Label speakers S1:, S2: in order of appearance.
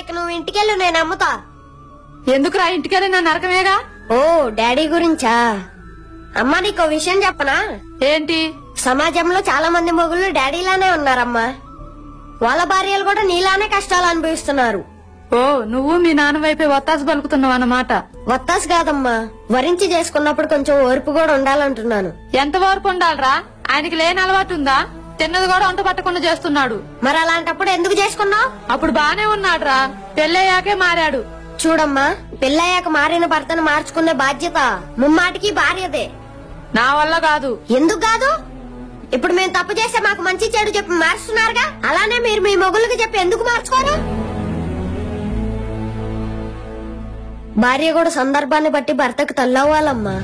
S1: ఇక నువ్వు ఇంటికెళ్ళు, నేను అమ్ముతా.
S2: ఎందుకురా ఇంటికెళ్ళి నా నరకమేగా.
S1: ఓ డాడీ గురించా? అమ్మా నీకో విషయం చెప్పనా?
S2: ఏంటి?
S1: సమాజంలో చాలా మంది మొగుళ్ళు డాడీలానే ఉన్నారమ్మా. వాళ్ళ భార్యలు కూడా నీలానే కష్టాలు అనుభవిస్తున్నారు.
S2: ఓ నువ్వు మీ నాన్న వైపే వత్తాసు పలుకుతున్నావు అన్నమాట.
S1: వత్తాసు కాదమ్మా, వరించి చేసుకున్నప్పుడు కొంచెం ఓర్పు కూడా ఉండాలంటున్నాను.
S2: ఎంత ఓర్పు ఉండాలరా? ఆయనకి లేని అలవాటు ఉందా? తిన్నది కూడా వంట పట్టకుండా చేస్తున్నాడు.
S1: మరి అలాంటప్పుడు ఎందుకు చేసుకున్నావు?
S2: అప్పుడు బానే ఉన్నాడురా, పెళ్ళయ్యాకే మారాడు.
S1: చూడమ్మా, పెళ్ళయ్యాక మారిన భర్తను మార్చుకునే బాధ్యత ముమ్మాటికి భార్యదే.
S2: నా వల్ల కాదు.
S1: ఎందుకు కాదు? ఇప్పుడు మేము తప్పు చేస్తే మాకు మంచి చెడు చెప్పి మారుస్తున్నారుగా, అలానే మీరు మీ మొగుళ్ళకి చెప్పి ఎందుకు మార్చుకోరు? భార్య కూడా సందర్భాన్ని బట్టి భర్తకు తల్లవ్వాలమ్మా.